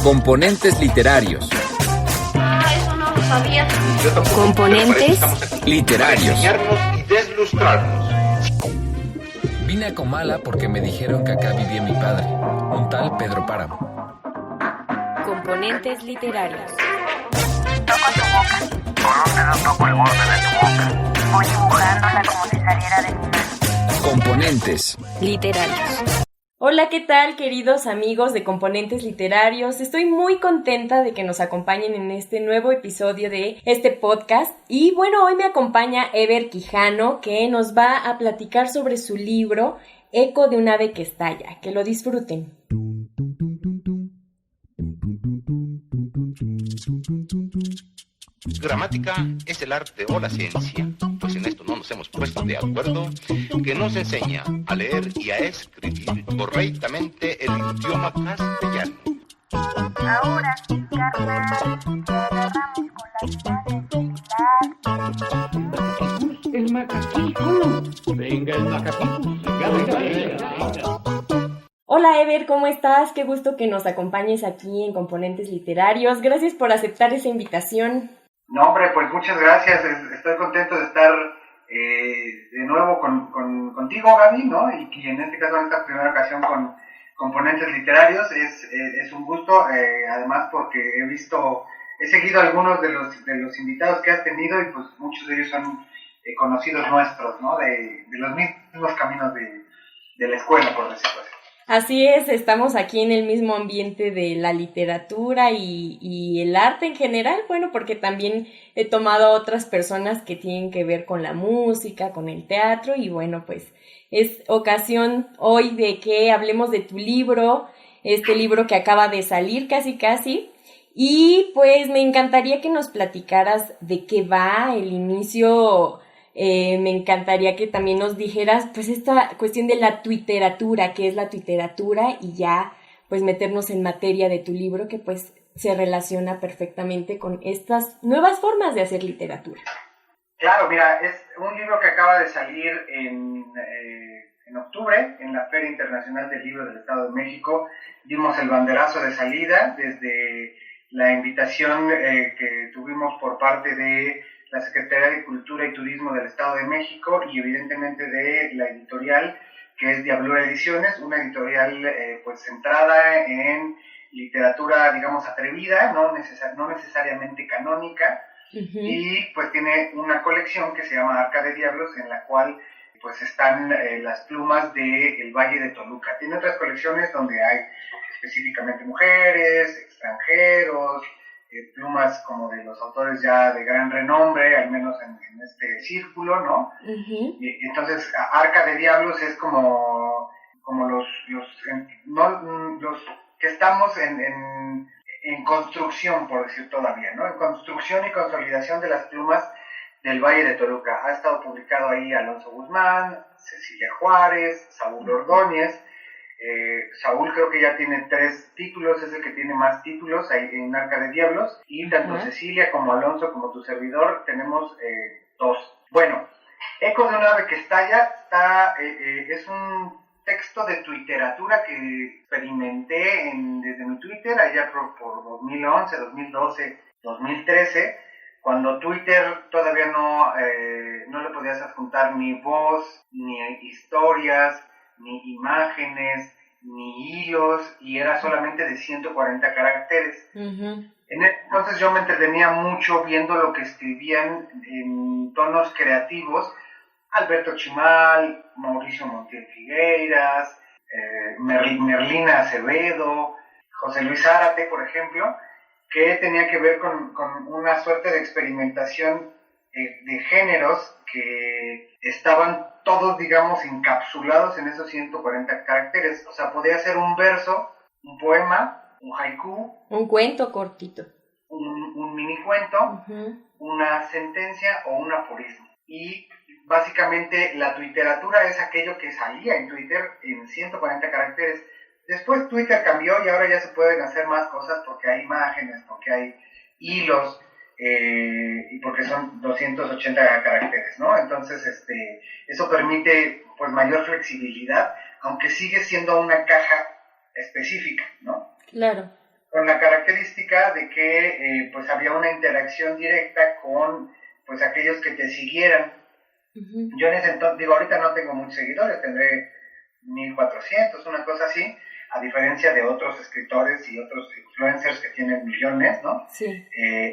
Componentes literarios. Eso no lo sabía. Componentes Literarios. Enseñarnos y deslustrarnos. Vine a Comala porque me dijeron que acá vivía mi padre, un tal Pedro Páramo. Componentes literarios. Toco tu boca. Con un dedo toco el borde de tu boca. Voy dibujándola como si saliera de mi mano. Componentes Literarios. Hola, ¿qué tal, queridos amigos de Componentes Literarios? Estoy muy contenta de que nos acompañen en este nuevo episodio de este podcast. Y bueno, hoy me acompaña Ever Quijano, que nos va a platicar sobre su libro Eco de un ave que estalla. Que lo disfruten. Gramática es el arte o la ciencia, pues en esto no nos hemos puesto de acuerdo, que nos enseña a leer y a escribir correctamente el idioma castellano. Ahora, carnal, te agarramos con las llaves El macaquito. Venga, el macaquito. Venga. Hola, Ever, ¿cómo estás? Qué gusto que nos acompañes aquí en Componentes Literarios. Gracias por aceptar esa invitación. No, hombre, pues muchas gracias. Estoy contento de estar de nuevo contigo, Gaby, ¿no? Y en este caso, en esta primera ocasión con Componentes Literarios. Es un gusto, además porque he seguido algunos de los invitados que has tenido y pues muchos de ellos son conocidos nuestros, ¿no? De los mismos caminos de la escuela, por decirlo así. Así es, estamos aquí en el mismo ambiente de la literatura y el arte en general, bueno, porque también he tomado a otras personas que tienen que ver con la música, con el teatro, y bueno, pues es ocasión hoy de que hablemos de tu libro, este libro que acaba de salir casi, y pues me encantaría que nos platicaras de qué va el inicio. Me encantaría que también nos dijeras pues esta cuestión de la tuiteratura, qué es la tuiteratura, y ya pues meternos en materia de tu libro que pues se relaciona perfectamente con estas nuevas formas de hacer literatura. Claro, mira, es un libro que acaba de salir en octubre en la Feria Internacional del Libro del Estado de México. Dimos el banderazo de salida desde la invitación que tuvimos por parte de la Secretaría de Cultura y Turismo del Estado de México y evidentemente de la editorial que es Diablura Ediciones, una editorial pues centrada en literatura, digamos, atrevida, no necesariamente canónica, y pues tiene una colección que se llama Arca de Diablos, en la cual pues están las plumas del Valle de Toluca. Tiene otras colecciones donde hay específicamente mujeres, extranjeros, plumas como de los autores ya de gran renombre, al menos en este círculo, ¿no? Entonces, Arca de Diablos es como los que estamos en construcción, por decir todavía, ¿no? En construcción y consolidación de las plumas del Valle de Toluca. Ha estado publicado ahí Alonso Guzmán, Cecilia Juárez, Saúl Ordóñez. Saúl creo que ya tiene 3 títulos, es el que tiene más títulos ahí en Arca de Diablos, y tanto Cecilia como Alonso como tu servidor tenemos 2. Bueno, Eco de un ave que estalla es un texto de tuiteratura que experimenté desde mi Twitter allá por 2011, 2012, 2013, cuando Twitter todavía no le podías adjuntar ni voz, ni historias, ni imágenes, ni hilos, y era solamente de 140 caracteres. Entonces yo me entretenía mucho viendo lo que escribían en tonos creativos Alberto Chimal, Mauricio Montiel Figueiras, Merlina Acevedo, José Luis Zárate, por ejemplo, que tenía que ver con una suerte de experimentación de géneros que estaban todos, digamos, encapsulados en esos 140 caracteres. O sea, podía ser un verso, un poema, un haiku, un cuento cortito, un mini cuento, una sentencia o un aforismo. Y básicamente la tuiteratura es aquello que salía en Twitter en 140 caracteres. Después Twitter cambió y ahora ya se pueden hacer más cosas porque hay imágenes, porque hay hilos, y porque son 280 caracteres, ¿no? Entonces, eso permite pues mayor flexibilidad, aunque sigue siendo una caja específica, ¿no? Claro. con la característica de que pues había una interacción directa con pues aquellos que te siguieran. Uh-huh. Yo en ese entonces, digo, ahorita no tengo muchos seguidores, tendré 1400, una cosa así, a diferencia de otros escritores y otros influencers que tienen millones, ¿no? Sí.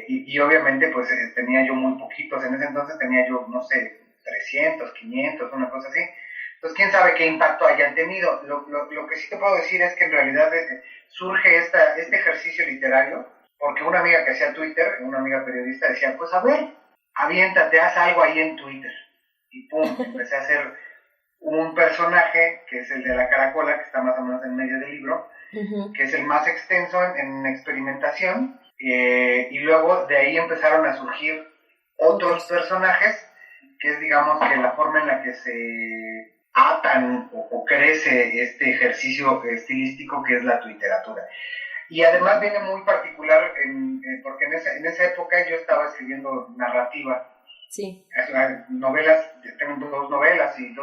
Y obviamente pues tenía yo muy poquitos, en ese entonces tenía yo, no sé, 300, 500, una cosa así. Entonces, quién sabe qué impacto hayan tenido. Lo que sí te puedo decir es que en realidad surge este ejercicio literario, porque una amiga que hacía Twitter, una amiga periodista, decía, pues a ver, aviéntate, haz algo ahí en Twitter. Y pum, empecé a hacer un personaje, que es el de la caracola, que está más o menos en medio del libro, uh-huh. que es el más extenso en experimentación, y luego de ahí empezaron a surgir otros personajes, que es, digamos, que la forma en la que se atan o crece este ejercicio estilístico que es la literatura. Y además viene muy particular porque en esa época yo estaba escribiendo narrativa. Sí. Novelas, tengo 2 novelas y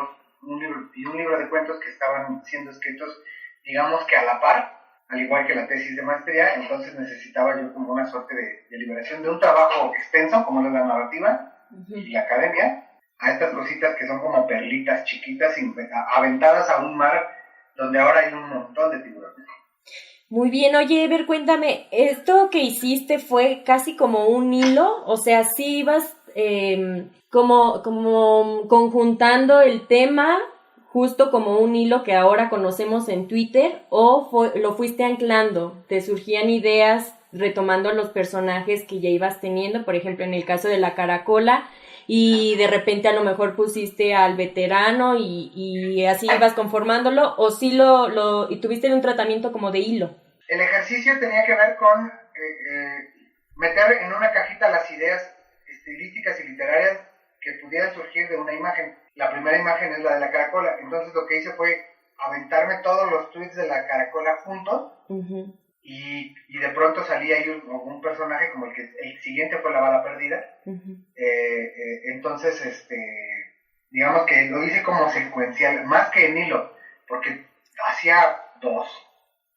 un libro de cuentos que estaban siendo escritos, digamos que a la par, al igual que la tesis de maestría. Entonces necesitaba yo como una suerte de liberación de un trabajo extenso como es la narrativa uh-huh. y la academia, a estas cositas que son como perlitas chiquitas aventadas a un mar donde ahora hay un montón de tiburones. Muy bien, oye, Ever, cuéntame, ¿esto que hiciste fue casi como un hilo? O sea, ¿sí ibas como conjuntando el tema justo como un hilo que ahora conocemos en Twitter, o lo fuiste anclando? ¿Te surgían ideas retomando los personajes que ya ibas teniendo? Por ejemplo, en el caso de la caracola, y de repente a lo mejor pusiste al veterano y así ibas conformándolo, o sí y tuviste un tratamiento como de hilo. El ejercicio tenía que ver con meter en una cajita las ideas estilísticas y literarias que pudieran surgir de una imagen. La primera imagen es la de la caracola, entonces lo que hice fue aventarme todos los tweets de la caracola juntos, uh-huh. y de pronto salía ahí un personaje como el siguiente fue la bala perdida. Uh-huh. Entonces digamos que lo hice como secuencial, más que en hilo, porque hacía 2,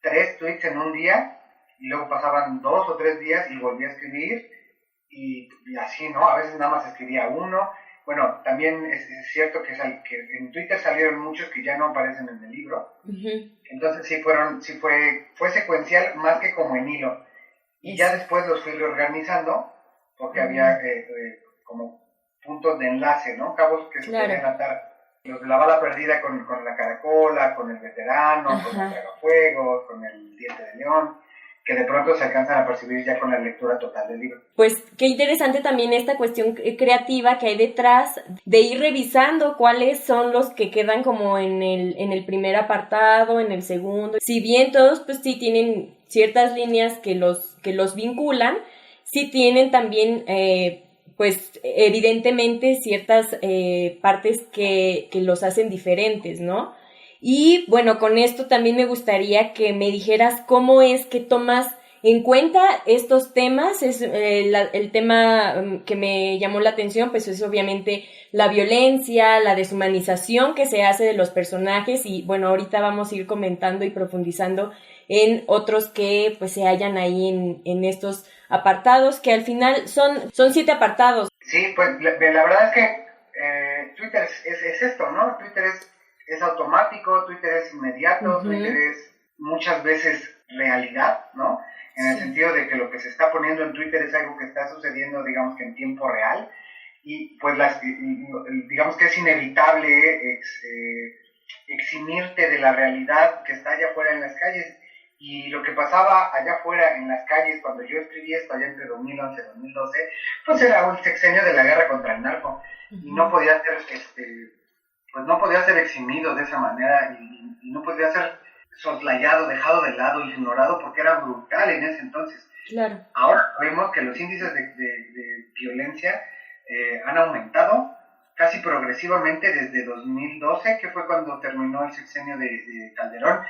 3 tweets en un día y luego pasaban 2 o 3 días y volví a escribir y así, ¿no? A veces nada más escribía uno. Bueno, también es cierto que en Twitter salieron muchos que ya no aparecen en el libro. Uh-huh. Entonces sí fue secuencial más que como en hilo. Y ya después los fui reorganizando porque uh-huh. había como puntos de enlace, ¿no? Cabos que se podían atar. Los de la bala perdida con la caracola, con el veterano, uh-huh. con el tragafuegos, con el diente de león, que de pronto se alcanzan a percibir ya con la lectura total del libro. Pues qué interesante también esta cuestión creativa que hay detrás de ir revisando cuáles son los que quedan como en el primer apartado, en el segundo. Si bien todos pues sí tienen ciertas líneas que los vinculan, sí tienen también pues evidentemente ciertas partes que los hacen diferentes, ¿no? Y bueno, con esto también me gustaría que me dijeras cómo es que tomas en cuenta estos temas. El tema que me llamó la atención, pues es obviamente la violencia, la deshumanización que se hace de los personajes, y bueno, ahorita vamos a ir comentando y profundizando en otros que pues se hallan ahí en estos apartados, que al final son 7 apartados. Sí, pues la verdad es que Twitter es esto, ¿no? Twitter es automático, Twitter es inmediato, uh-huh. Twitter es muchas veces realidad, ¿no? En el sentido de que lo que se está poniendo en Twitter es algo que está sucediendo, digamos que en tiempo real, y pues digamos que es inevitable eximirte de la realidad que está allá afuera en las calles. Y lo que pasaba allá afuera en las calles cuando yo escribí esto allá entre 2011 y 2012, pues era un sexenio de la guerra contra el narco, uh-huh. y no podía ser pues no podía ser eximido de esa manera, y no podía ser soslayado, dejado de lado, ignorado, porque era brutal en ese entonces. Claro. Ahora vemos que los índices de violencia han aumentado casi progresivamente desde 2012, que fue cuando terminó el sexenio de Calderón,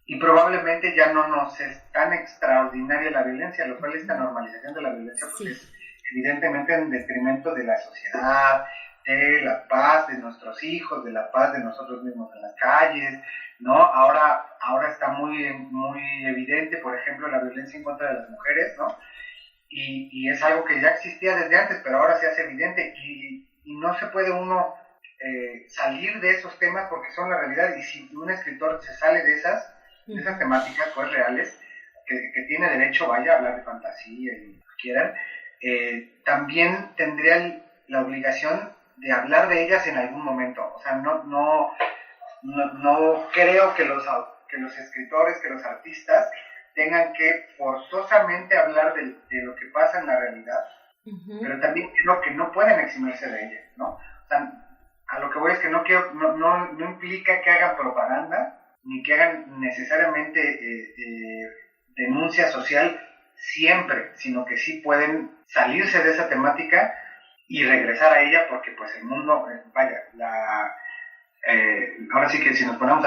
y probablemente ya no nos es tan extraordinaria la violencia, lo cual esta normalización de la violencia pues es evidentemente en detrimento de la sociedad, de la paz, paz de nuestros hijos, de la paz de nosotros mismos en las calles, ¿no? Ahora está muy evidente, por ejemplo, la violencia en contra de las mujeres, ¿no? Y es algo que ya existía desde antes, pero ahora se hace evidente y no se puede uno salir de esos temas porque son la realidad. Y si un escritor se sale de esas temáticas pues reales, que tiene derecho, vaya, a hablar de fantasía y lo que quieran, también tendría la obligación de hablar de ellas en algún momento. O sea, no creo que los escritores, que los artistas tengan que forzosamente hablar de lo que pasa en la realidad, pero también creo que no pueden eximirse de ella, ¿no? O sea, a lo que voy es que no implica que hagan propaganda, ni que hagan necesariamente denuncia social siempre, sino que sí pueden salirse de esa temática y regresar a ella, porque pues el mundo, ahora sí que si nos ponemos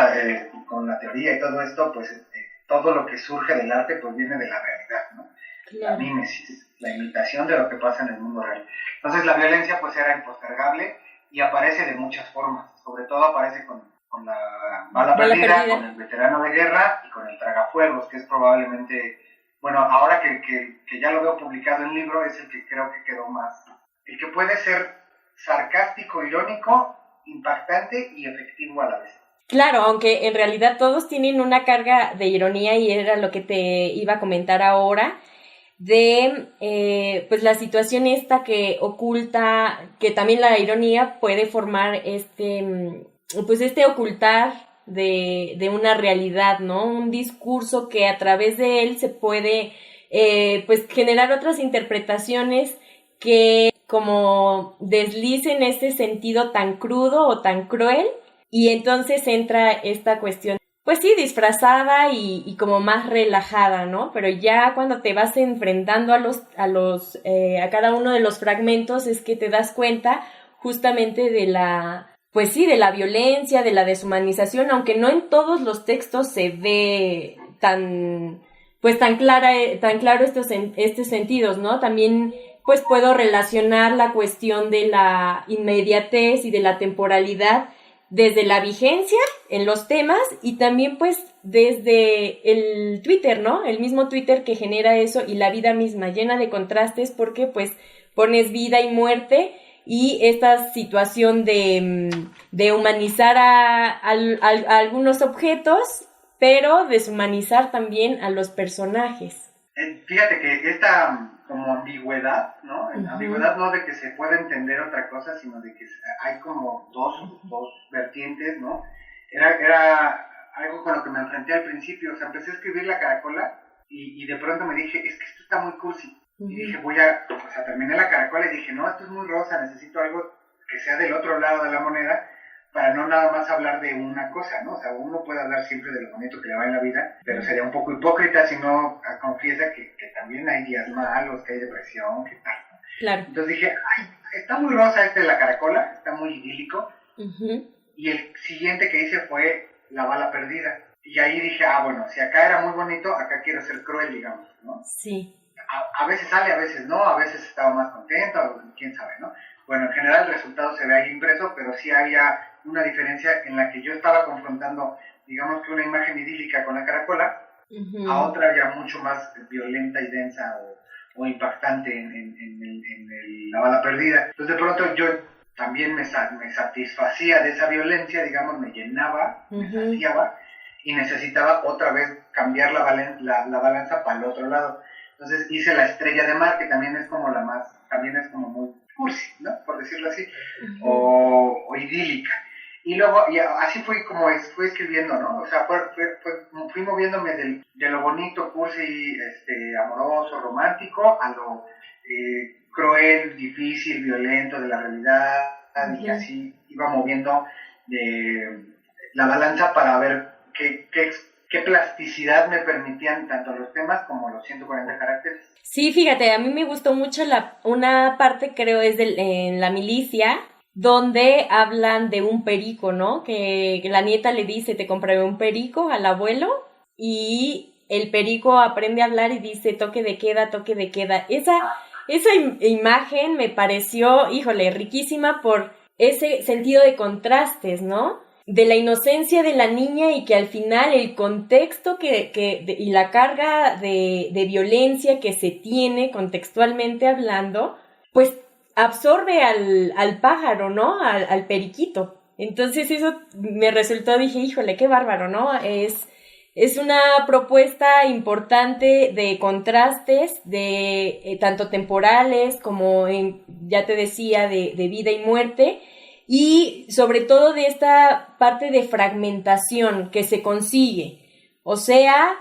con la teoría y todo esto, pues todo lo que surge del arte pues viene de la realidad, ¿no? Claro. La mímesis, la imitación de lo que pasa en el mundo real. Entonces la violencia pues era impostergable y aparece de muchas formas, sobre todo aparece con la bala perdida, con el veterano de guerra y con el tragafuegos, que es probablemente, bueno, ahora que ya lo veo publicado en libro, es el que creo que quedó más, el que puede ser sarcástico, irónico, impactante y efectivo a la vez. Claro, aunque en realidad todos tienen una carga de ironía y era lo que te iba a comentar ahora, de pues la situación esta que oculta, que también la ironía puede formar este ocultar de una realidad, ¿no? Un discurso que a través de él se puede pues generar otras interpretaciones que como deslicen ese sentido tan crudo o tan cruel, y entonces entra esta cuestión, pues sí, disfrazada y como más relajada, ¿no? Pero ya cuando te vas enfrentando a cada uno de los fragmentos es que te das cuenta justamente de la violencia, de la deshumanización, aunque no en todos los textos se ve tan claro estos sentidos, ¿no? También pues puedo relacionar la cuestión de la inmediatez y de la temporalidad desde la vigencia en los temas y también pues desde el Twitter, ¿no? El mismo Twitter que genera eso y la vida misma llena de contrastes porque pues pones vida y muerte y esta situación de humanizar a algunos objetos, pero deshumanizar también a los personajes. Fíjate que esta como ambigüedad, ¿no? Ambigüedad no de que se pueda entender otra cosa, sino de que hay como dos vertientes, ¿no? Era algo con lo que me enfrenté al principio. O sea, empecé a escribir La Caracola y de pronto me dije, es que esto está muy cursi. Y dije, terminé La Caracola y dije, no, esto es muy rosa, necesito algo que sea del otro lado de la moneda para no nada más hablar de una cosa, ¿no? O sea, uno puede hablar siempre de lo bonito que le va en la vida, pero sería un poco hipócrita si no confiesa que también hay días malos, que hay depresión, que tal, ¿no? Claro. Entonces dije, está muy rosa de La Caracola, está muy idílico, y el siguiente que hice fue La Bala Perdida. Y ahí dije, bueno, si acá era muy bonito, acá quiero ser cruel, digamos, ¿no? Sí. A veces sale, a veces no, a veces estaba más contento, quién sabe, ¿no? Bueno, en general el resultado se ve ahí impreso, pero sí había una diferencia en la que yo estaba confrontando, digamos que una imagen idílica con La Caracola, a otra ya mucho más violenta y densa o impactante en La Bala Perdida. Entonces de pronto yo también me satisfacía de esa violencia, digamos, me llenaba, me saciaba, y necesitaba otra vez cambiar la balanza para el otro lado. Entonces hice La Estrella de Mar, que también es como también es como muy cursi, ¿no? Por decirlo así, o idílica. Y luego, y así fui escribiendo, ¿no? O sea, fui moviéndome de lo bonito, cursi, amoroso, romántico, a lo cruel, difícil, violento de la realidad, y así iba moviendo la balanza para ver qué plasticidad me permitían tanto los temas como los 140 caracteres. Sí, fíjate, a mí me gustó mucho una parte, creo, es en La Milicia, donde hablan de un perico, ¿no? Que la nieta le dice, te compraré un perico al abuelo, y el perico aprende a hablar y dice, toque de queda, toque de queda. Esa imagen me pareció, híjole, riquísima ese sentido de contrastes, ¿no? De la inocencia de la niña y que al final el contexto y la carga de violencia que se tiene contextualmente hablando, pues absorbe al pájaro, ¿no? Al periquito. Entonces eso me resultó, dije, híjole, qué bárbaro, ¿no? Es una propuesta importante de contrastes, de tanto temporales como, ya te decía, de vida y muerte, y sobre todo de esta parte de fragmentación que se consigue. O sea,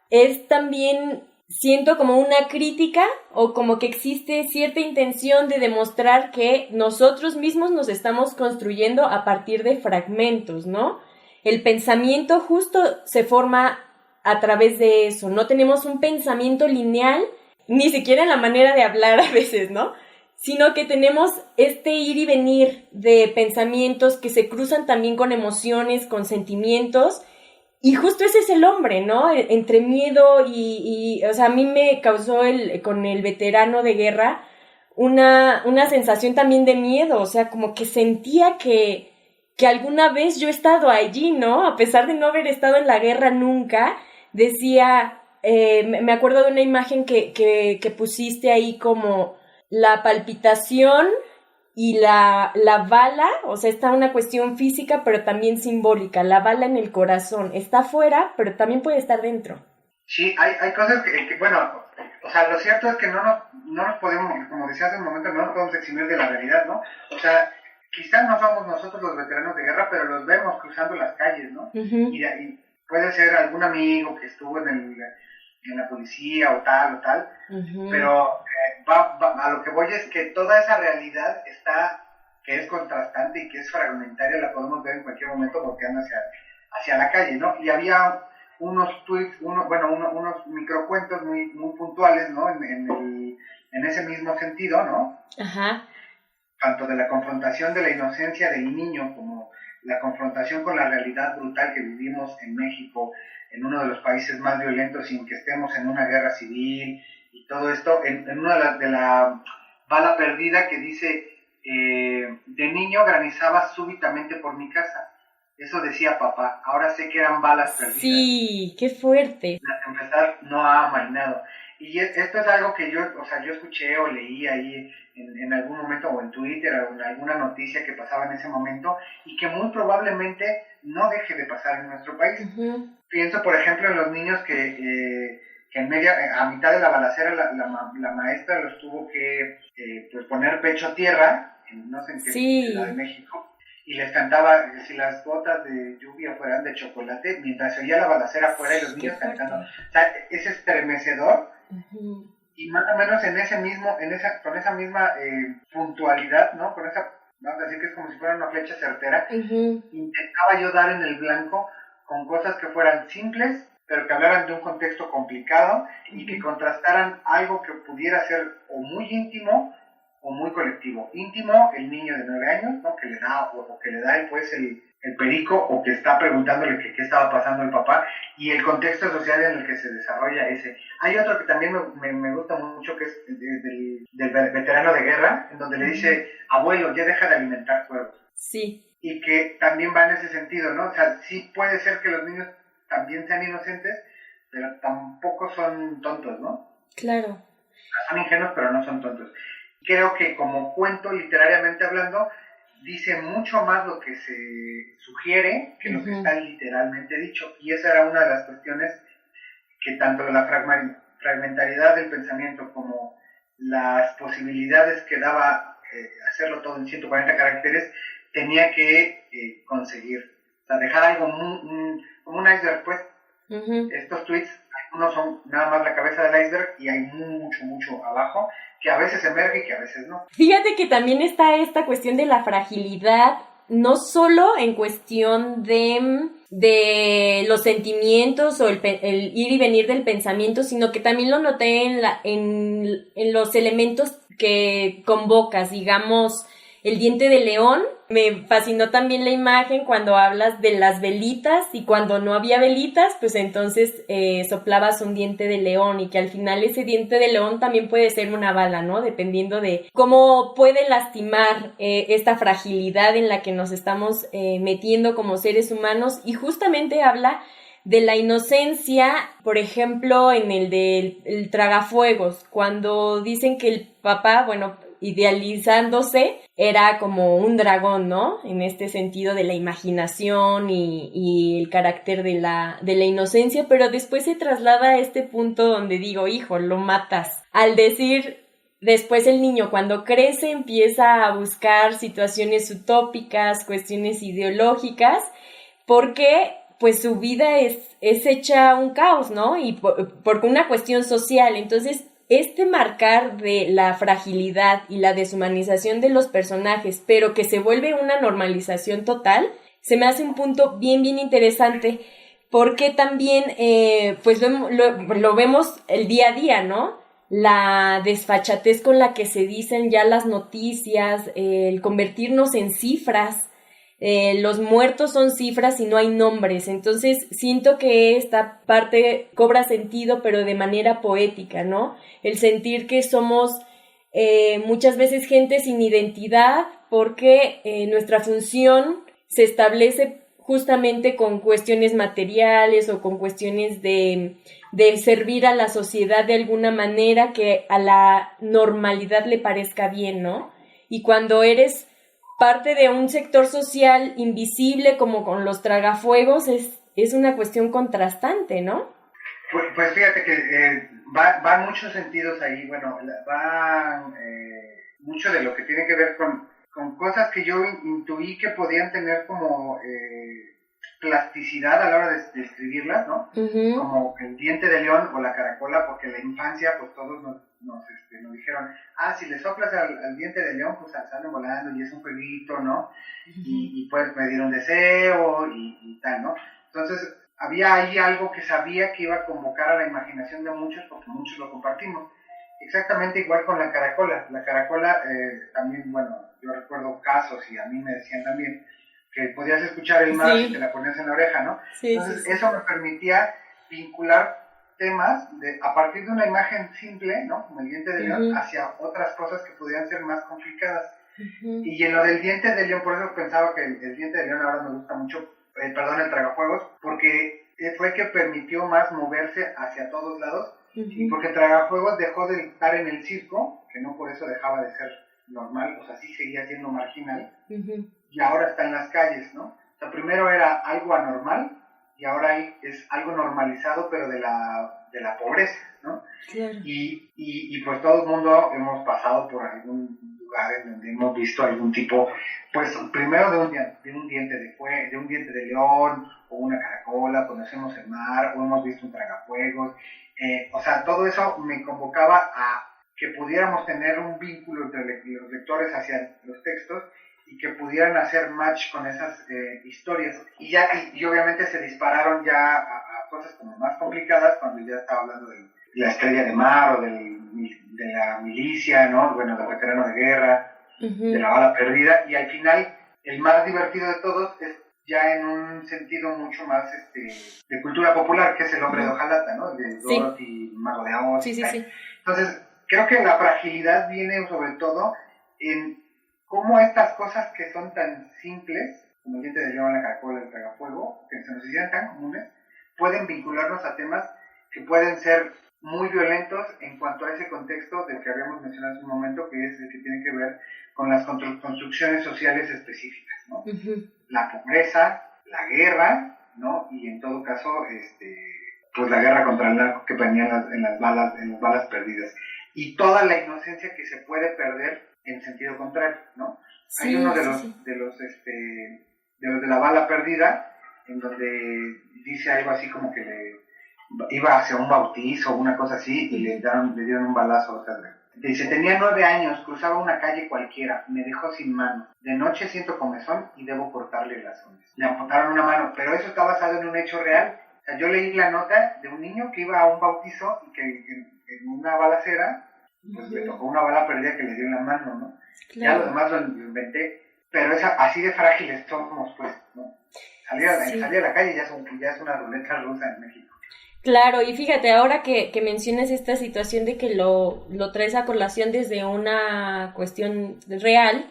es también, siento como una crítica o como que existe cierta intención de demostrar que nosotros mismos nos estamos construyendo a partir de fragmentos, ¿no? El pensamiento justo se forma a través de eso. No tenemos un pensamiento lineal, ni siquiera en la manera de hablar a veces, ¿no? Sino que tenemos este ir y venir de pensamientos que se cruzan también con emociones, con sentimientos. Y justo ese es el hombre, ¿no? Entre miedo o sea, a mí me causó con el veterano de guerra una sensación también de miedo. O sea, como que sentía que alguna vez yo he estado allí, ¿no? A pesar de no haber estado en la guerra nunca, decía, me acuerdo de una imagen que pusiste ahí como la palpitación y la bala, o sea, está una cuestión física, pero también simbólica, la bala en el corazón, está afuera, pero también puede estar dentro. Sí, hay cosas que bueno, o sea, lo cierto es que no nos podemos, como decía hace un momento, no nos podemos eximir de la realidad, ¿no? O sea, quizás no somos nosotros los veteranos de guerra, pero los vemos cruzando las calles, ¿no? Uh-huh. Y puede ser algún amigo que estuvo en la policía o tal, uh-huh. Pero a lo que voy es que toda esa realidad que es contrastante y que es fragmentaria, la podemos ver en cualquier momento volteando hacia la calle, ¿no? Y había unos tweets, unos microcuentos muy puntuales, ¿no? En ese mismo sentido, ¿no? Ajá. Tanto de la confrontación de la inocencia del niño como la confrontación con la realidad brutal que vivimos en México, en uno de los países más violentos sin que estemos en una guerra civil y todo esto, en una de la bala perdida que dice, de niño granizaba súbitamente por mi casa. Eso decía papá, ahora sé que eran balas perdidas. Sí, qué fuerte. La tempestad no ha amainado. Y esto es algo que yo escuché o leí ahí en algún momento o en Twitter o en alguna noticia que pasaba en ese momento y que muy probablemente no deje de pasar en nuestro país. Uh-huh. Pienso, por ejemplo, en los niños que a mitad de la balacera la maestra los tuvo que pues poner pecho a tierra, no sé en qué ciudad de México, y les cantaba si las gotas de lluvia fueran de chocolate, mientras se oía la balacera afuera y los niños cantando. O sea, es estremecedor. Uh-huh. Y más o menos con esa misma puntualidad, ¿no? Con esa, vamos a decir que es como si fuera una flecha certera, uh-huh. Intentaba yo dar en el blanco con cosas que fueran simples, pero que hablaran de un contexto complicado uh-huh. Y que contrastaran algo que pudiera ser o muy íntimo o muy colectivo. Íntimo, el niño de 9 años, ¿no? Que le da o que le da el perico, o que está preguntándole qué estaba pasando el papá, y el contexto social en el que se desarrolla ese. Hay otro que también me gusta mucho, que es del veterano de guerra, en donde le dice, abuelo, ya deja de alimentar cuervos. Sí. Y que también va en ese sentido, ¿no? O sea, sí puede ser que los niños también sean inocentes, pero tampoco son tontos, ¿no? Claro. Son ingenuos, pero no son tontos. Creo que como cuento, literariamente hablando, dice mucho más lo que se sugiere que lo que está literalmente dicho. Y esa era una de las cuestiones que tanto la fragmentariedad del pensamiento como las posibilidades que daba hacerlo todo en 140 caracteres tenía que conseguir. O sea, dejar algo como un iceberg, pues. Uh-huh. Estos tweets, algunos son nada más la cabeza del iceberg y hay mucho abajo, que a veces emerge y que a veces no. Fíjate que también está esta cuestión de la fragilidad, no solo en cuestión de los sentimientos o el ir y venir del pensamiento, sino que también lo noté en los elementos que convocas, digamos, el diente de león. Me fascinó también la imagen cuando hablas de las velitas y cuando no había velitas, pues entonces soplabas un diente de león y que al final ese diente de león también puede ser una bala, ¿no? Dependiendo de cómo puede lastimar esta fragilidad en la que nos estamos metiendo como seres humanos, y justamente habla de la inocencia, por ejemplo, en el del tragafuegos, cuando dicen que el papá, bueno, idealizándose, era como un dragón, ¿no? En este sentido de la imaginación y el carácter de la inocencia, pero después se traslada a este punto donde digo, hijo, lo matas. Al decir, después el niño cuando crece empieza a buscar situaciones utópicas, cuestiones ideológicas, porque pues su vida es hecha un caos, ¿no? Y por una cuestión social. Entonces, este marcar de la fragilidad y la deshumanización de los personajes, pero que se vuelve una normalización total, se me hace un punto bien interesante, porque también, pues lo vemos el día a día, ¿no? La desfachatez con la que se dicen ya las noticias, el convertirnos en cifras. Los muertos son cifras y no hay nombres, entonces siento que esta parte cobra sentido, pero de manera poética, ¿no? El sentir que somos muchas veces gente sin identidad, porque nuestra función se establece justamente con cuestiones materiales o con cuestiones de servir a la sociedad de alguna manera que a la normalidad le parezca bien, ¿no? Y cuando eres parte de un sector social invisible como con los tragafuegos, es una cuestión contrastante, ¿no? Pues fíjate que va muchos sentidos ahí. Bueno, va mucho de lo que tiene que ver con cosas que yo intuí que podían tener como plasticidad a la hora de escribirlas, ¿no? Uh-huh. Como el diente de león o la caracola, porque en la infancia pues todos nos dijeron, si le soplas al diente de león, pues sale volando y es un jueguito, ¿no? Uh-huh. Y puedes pedir un deseo y tal, ¿no? Entonces había ahí algo que sabía que iba a convocar a la imaginación de muchos, porque muchos lo compartimos. Exactamente igual con la caracola. La caracola también, bueno, yo recuerdo casos y a mí me decían también que podías escuchar el mar si te la ponías en la oreja, ¿no? Sí, entonces eso me permitía vincular temas a partir de una imagen simple, ¿no? Como el diente de león, hacia otras cosas que podían ser más complicadas. Y en lo del diente de león, por eso pensaba que el diente de león ahora me gusta mucho, el tragafuegos, porque fue el que permitió más moverse hacia todos lados, y porque el tragafuegos dejó de estar en el circo, que no por eso dejaba de ser normal, o sea, sí seguía siendo marginal, y ahora está en las calles, ¿no? O sea, primero era algo anormal, y ahora es algo normalizado, pero de la pobreza, ¿no? Claro. Y pues todo el mundo hemos pasado por algún lugar en donde hemos visto algún tipo, pues primero de un diente de león, o una caracola, conocemos el mar, o hemos visto un tragafuegos, o sea, todo eso me convocaba a que pudiéramos tener un vínculo entre los lectores hacia los textos y que pudieran hacer match con esas historias. Y obviamente se dispararon ya a cosas como más complicadas cuando ya estaba hablando de la estrella de mar o de la milicia, ¿no? Bueno, del veterano de guerra, de la bala perdida, y al final el más divertido de todos es ya en un sentido mucho más de cultura popular, que es el hombre de hojalata, ¿no? De Dorothy, Mago de Oz. Sí. Entonces, creo que la fragilidad viene sobre todo en cómo estas cosas que son tan simples, como el diente de león, la caracola, el tragafuego, que se nos hicieran tan comunes, pueden vincularnos a temas que pueden ser muy violentos en cuanto a ese contexto del que habíamos mencionado hace un momento, que es el que tiene que ver con las construcciones sociales específicas, ¿no? La pobreza, la guerra, ¿no? Y en todo caso, pues la guerra contra el narco que venía en las balas perdidas. Y toda la inocencia que se puede perder en sentido contrario, ¿no? Sí, hay uno de los de la bala perdida, en donde dice algo así como que iba hacia un bautizo o una cosa así, y le dieron un balazo. O sea, dice, tenía 9 años, cruzaba una calle cualquiera, me dejó sin mano. De noche siento comezón y debo cortarle las uñas. Le amputaron una mano, pero eso está basado en un hecho real. O sea, yo leí la nota de un niño que iba a un bautizo y que en una balacera pues me tocó una bala perdida que le dio en la mano, ¿no? Claro. Ya lo demás lo inventé, pero así de frágiles somos, pues, ¿no? Salir a la calle ya es una ruleta rusa en México. Claro, y fíjate, ahora que mencionas esta situación de que lo traes a colación desde una cuestión real,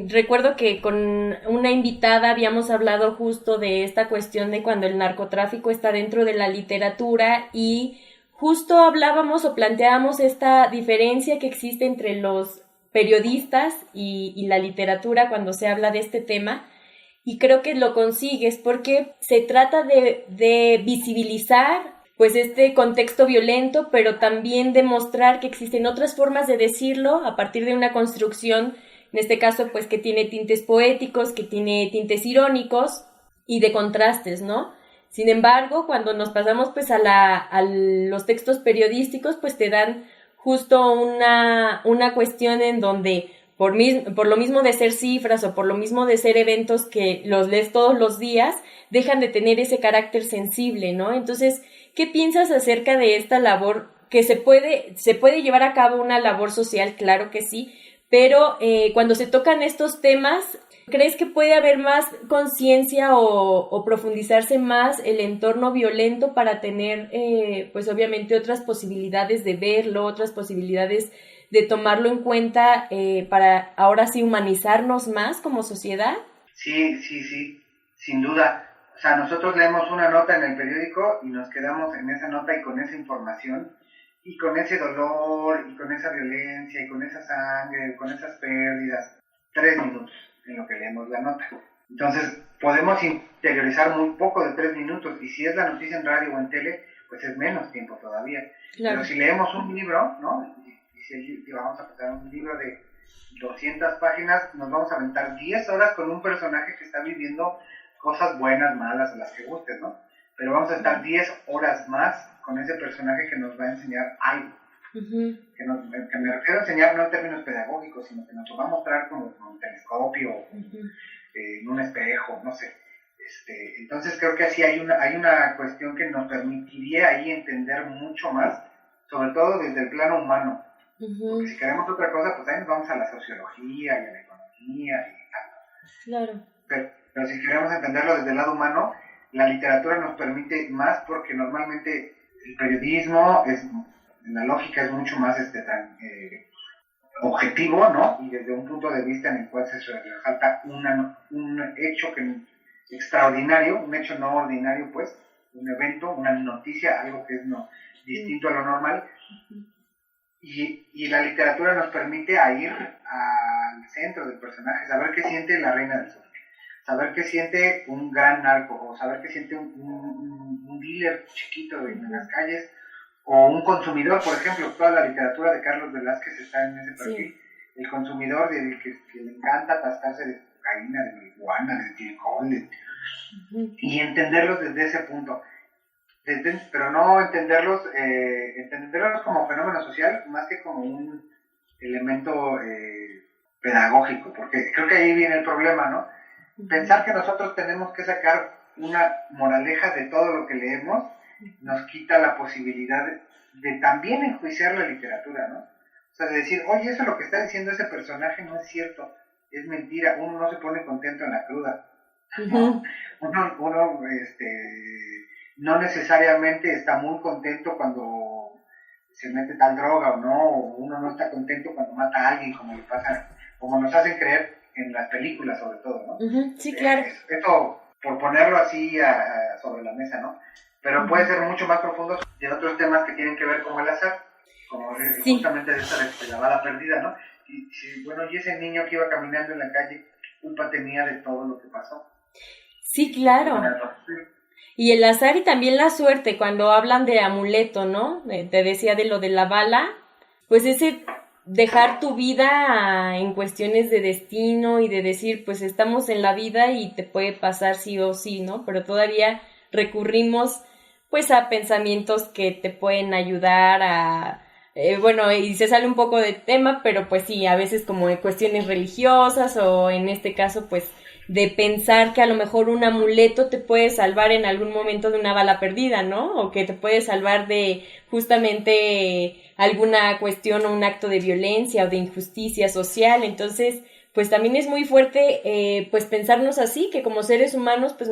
recuerdo que con una invitada habíamos hablado justo de esta cuestión de cuando el narcotráfico está dentro de la literatura y justo hablábamos o planteábamos esta diferencia que existe entre los periodistas y la literatura cuando se habla de este tema. Y creo que lo consigues porque se trata de visibilizar pues este contexto violento, pero también demostrar que existen otras formas de decirlo a partir de una construcción, en este caso pues que tiene tintes poéticos, que tiene tintes irónicos y de contrastes, ¿no? Sin embargo, cuando nos pasamos pues a los textos periodísticos, pues te dan justo una cuestión en donde por lo mismo de ser cifras o por lo mismo de ser eventos que los lees todos los días, dejan de tener ese carácter sensible, ¿no? Entonces, ¿qué piensas acerca de esta labor que se puede llevar a cabo una labor social? Claro que sí, pero cuando se tocan estos temas, ¿crees que puede haber más conciencia o profundizarse más el entorno violento para tener, pues obviamente otras posibilidades de verlo, otras posibilidades de tomarlo en cuenta para ahora sí humanizarnos más como sociedad? Sí, sin duda. O sea, nosotros leemos una nota en el periódico y nos quedamos en esa nota y con esa información y con ese dolor y con esa violencia y con esa sangre, con esas pérdidas, 3 minutos en lo que leemos la nota. Entonces, podemos interiorizar muy poco de 3 minutos y si es la noticia en radio o en tele, pues es menos tiempo todavía. Claro. Pero si leemos un libro, ¿no? Si vamos a pasar un libro de 200 páginas, nos vamos a aventar 10 horas con un personaje que está viviendo cosas buenas, malas, las que gusten, ¿no? Pero vamos a estar 10 horas más con ese personaje que nos va a enseñar algo. Uh-huh. Que me refiero a enseñar no en términos pedagógicos, sino que nos lo va a mostrar con un telescopio, uh-huh. En un espejo, no sé. Entonces creo que así hay una cuestión que nos permitiría ahí entender mucho más, sobre todo desde el plano humano. Uh-huh. Porque si queremos otra cosa, pues ahí nos vamos a la sociología y a la economía y tal. Claro. Pero si queremos entenderlo desde el lado humano, la literatura nos permite más porque normalmente el periodismo, la lógica es mucho más objetivo, ¿no? Y desde un punto de vista en el cual se resalta un hecho extraordinario, un hecho no ordinario, pues, un evento, una noticia, algo que es distinto a lo normal. Uh-huh. Y la literatura nos permite ir al centro del personaje, saber qué siente la reina del sur, saber qué siente un gran narco, o saber qué siente un dealer chiquito en las calles, o un consumidor, por ejemplo, toda la literatura de Carlos Velázquez está en ese perfil, sí. El consumidor del que le encanta atascarse de cocaína, de marihuana, de alcohol, uh-huh. Y entenderlos desde ese punto. Pero no entenderlos como fenómeno social más que como un elemento pedagógico, porque creo que ahí viene el problema, ¿no? Uh-huh. Pensar que nosotros tenemos que sacar una moraleja de todo lo que leemos nos quita la posibilidad de también enjuiciar la literatura, ¿no? O sea, de decir, oye, eso lo que está diciendo ese personaje no es cierto, es mentira, uno no se pone contento en la cruda, ¿no? Uh-huh. Uno no necesariamente está muy contento cuando se mete tal droga o no, o uno no está contento cuando mata a alguien, como nos hacen creer en las películas sobre todo, ¿no? Uh-huh, sí, claro. Esto, por ponerlo así sobre la mesa, ¿no? Pero uh-huh. Puede ser mucho más profundo de otros temas que tienen que ver con el azar, como sí. Justamente de esta de la bala perdida, ¿no? Y ese niño que iba caminando en la calle, ¿qué culpa tenía de todo lo que pasó? Sí, claro. Y el azar y también la suerte, cuando hablan de amuleto, ¿no? Te decía de lo de la bala, pues ese dejar tu vida en cuestiones de destino y de decir, pues estamos en la vida y te puede pasar sí o sí, ¿no? Pero todavía recurrimos pues a pensamientos que te pueden ayudar a... y se sale un poco de tema, pero pues sí, a veces como en cuestiones religiosas o en este caso pues pensar que a lo mejor un amuleto te puede salvar en algún momento de una bala perdida, ¿no? O que te puede salvar de justamente alguna cuestión o un acto de violencia o de injusticia social. Entonces, pues también es muy fuerte pues pensarnos así, que como seres humanos pues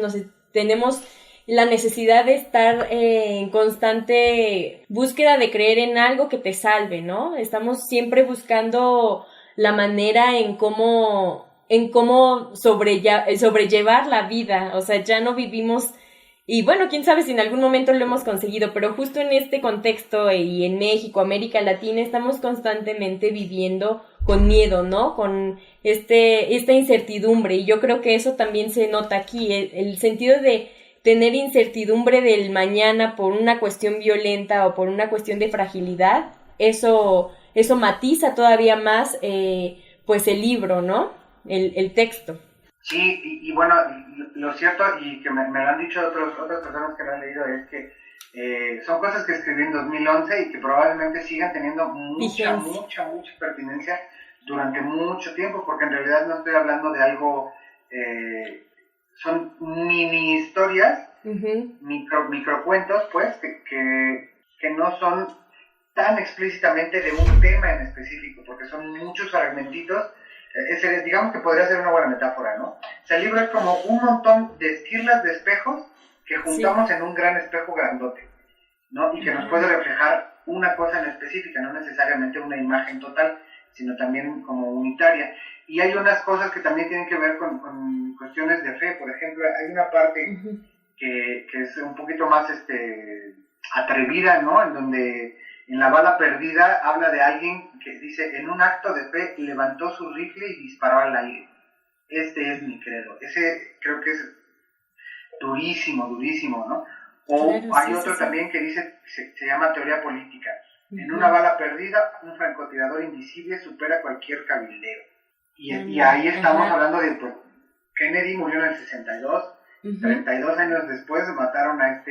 tenemos la necesidad de estar en constante búsqueda de creer en algo que te salve, ¿no? Estamos siempre buscando la manera en cómo sobrellevar la vida, o sea, ya no vivimos, y bueno, quién sabe si en algún momento lo hemos conseguido, pero justo en este contexto y en México, América Latina, estamos constantemente viviendo con miedo, ¿no? Con esta incertidumbre, y yo creo que eso también se nota aquí, el sentido de tener incertidumbre del mañana por una cuestión violenta o por una cuestión de fragilidad, eso matiza todavía más pues el libro, ¿no? El texto. Sí, y bueno, lo cierto, y que me lo han dicho otras personas que lo han leído, es que son cosas que escribí en 2011 y que probablemente sigan teniendo mucha pertinencia durante mucho tiempo, porque en realidad no estoy hablando de algo, son mini historias, microcuentos, pues, que no son tan explícitamente de un tema en específico, porque son muchos fragmentitos. Digamos que podría ser una buena metáfora, ¿no? O sea, el libro es como un montón de esquirlas de espejos que juntamos en un gran espejo grandote, ¿no? Y que nos puede reflejar una cosa en específica, no necesariamente una imagen total, sino también como unitaria. Y hay unas cosas que también tienen que ver con cuestiones de fe. Por ejemplo, hay una parte que es un poquito más atrevida, ¿no? En donde en La bala perdida habla de alguien que dice, en un acto de fe levantó su rifle y disparó al aire. Este es mi credo. Ese creo que es durísimo, ¿no? O claro, hay otro también que dice, se llama teoría política. En una bala perdida, un francotirador invisible supera cualquier cabildeo. Y ahí estamos hablando de, pues, Kennedy murió en el 62, 32 años después mataron a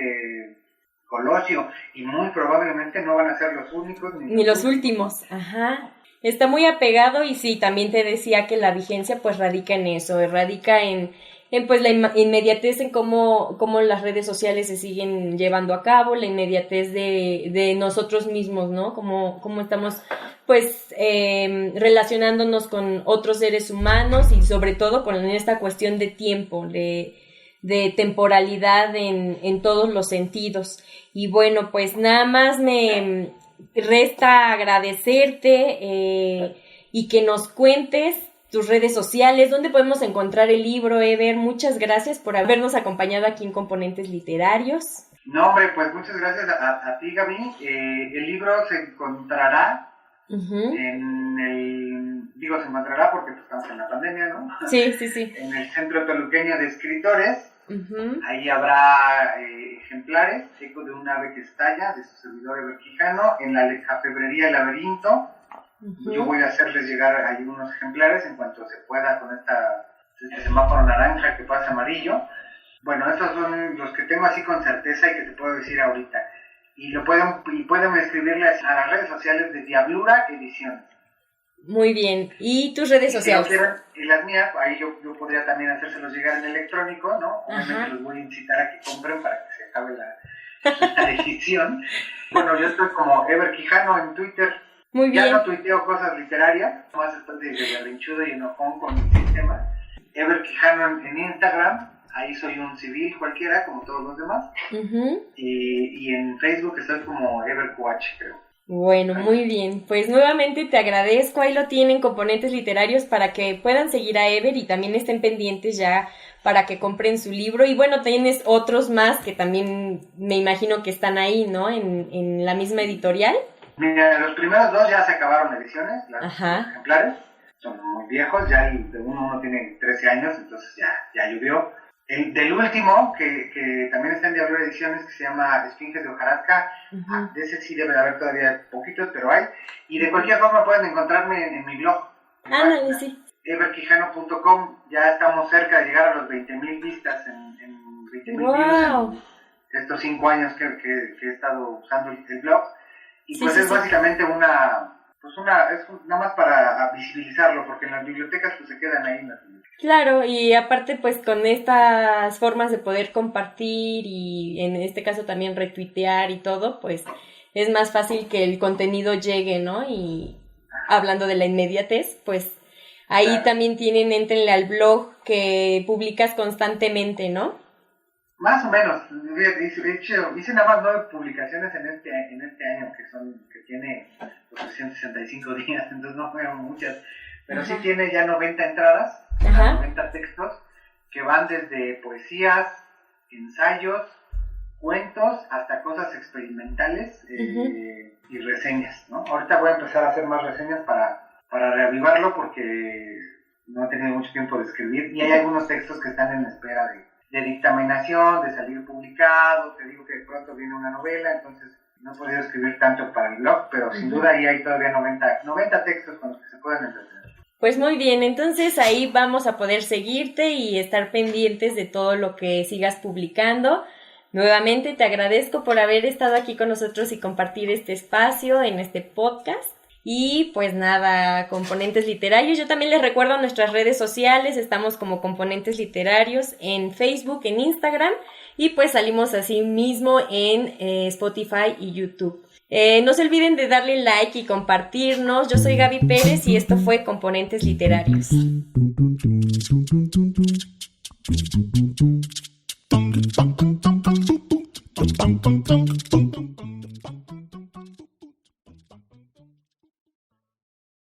Colosio, y muy probablemente no van a ser los únicos ni los últimos. Ajá. Está muy apegado, y sí, también te decía que la vigencia pues radica en eso, radica en pues la inmediatez en cómo las redes sociales se siguen llevando a cabo, la inmediatez de nosotros mismos, ¿no? Cómo estamos pues relacionándonos con otros seres humanos, y sobre todo con esta cuestión de tiempo, de temporalidad en todos los sentidos. Y bueno, pues nada más me resta agradecerte y que nos cuentes tus redes sociales, dónde podemos encontrar el libro, Ever. Muchas gracias por habernos acompañado aquí en Componentes Literarios. No, hombre, pues muchas gracias a ti, Gaby. El libro se encontrará se encontrará porque pues, estamos en la pandemia, ¿no? Sí. En el Centro Toluqueño de Escritores. Ahí habrá ejemplares, Eco de un ave que estalla, de su servidor Ever Quijano, en la Cafebrería Laberinto. Yo voy a hacerles llegar ahí unos ejemplares en cuanto se pueda con este semáforo naranja que pasa amarillo. Bueno, estos son los que tengo así con certeza y que te puedo decir ahorita. Y pueden escribirle a las redes sociales de Diablura Ediciones. Muy bien. ¿Y tus redes sociales? Y las mías, ahí yo podría también hacérselos llegar en electrónico, ¿no? Obviamente los voy a incitar a que compren para que se acabe la edición. Bueno, yo estoy como Ever Quijano en Twitter. Muy bien. Ya no tuiteo cosas literarias, más después de berrinchudo y enojón con mi sistema. Ever Quijano en Instagram, ahí soy un civil cualquiera, como todos los demás. Y en Facebook estoy como EverQH, creo. Bueno, muy bien. Pues nuevamente te agradezco. Ahí lo tienen, Componentes Literarios, para que puedan seguir a Ever y también estén pendientes ya para que compren su libro. Y bueno, tienes otros más que también me imagino que están ahí, ¿no? En la misma editorial. Mira, los primeros dos ya se acabaron ediciones, los ejemplares. Son muy viejos, ya uno tiene 13 años, entonces ya llovió. El del último, que también está en Diablura Ediciones, que se llama Esfinges de Hojarasca, de ese sí debe de haber todavía poquitos, pero hay. Y de cualquier forma pueden encontrarme en mi blog. Sí. everquijano.com. Ya estamos cerca de llegar a los 20,000 vistas en 20,000 views en estos 5 años que he estado usando el blog. Y pues es básicamente una nada más para visibilizarlo, porque en las bibliotecas pues se quedan ahí en las bibliotecas. Claro, y aparte pues con estas formas de poder compartir y en este caso también retuitear y todo, pues es más fácil que el contenido llegue, ¿no? Y hablando de la inmediatez, pues ahí claro. También entrenle al blog que publicas constantemente, ¿no? Más o menos. Hice nada más 9 publicaciones en este año, que tiene 365 días, entonces no fueron muchas. Pero sí tiene ya 90 entradas, 90 textos, que van desde poesías, ensayos, cuentos, hasta cosas experimentales y reseñas, ¿no? Ahorita voy a empezar a hacer más reseñas para reavivarlo, porque no he tenido mucho tiempo de escribir, y hay algunos textos que están en espera de dictaminación, de salir publicado. Te digo que de pronto viene una novela, entonces no he podido escribir tanto para el blog, pero sin duda ahí hay todavía 90 textos con los que se pueden entretener. Pues muy bien, entonces ahí vamos a poder seguirte y estar pendientes de todo lo que sigas publicando. Nuevamente te agradezco por haber estado aquí con nosotros y compartir este espacio en este podcast. Y pues nada, Componentes Literarios. Yo también les recuerdo nuestras redes sociales, estamos como Componentes Literarios en Facebook, en Instagram, y pues salimos así mismo en Spotify y YouTube. No se olviden de darle like y compartirnos. Yo soy Gaby Pérez y esto fue Componentes Literarios. Tum tum tum tum tum tum tum tum tum tum tum.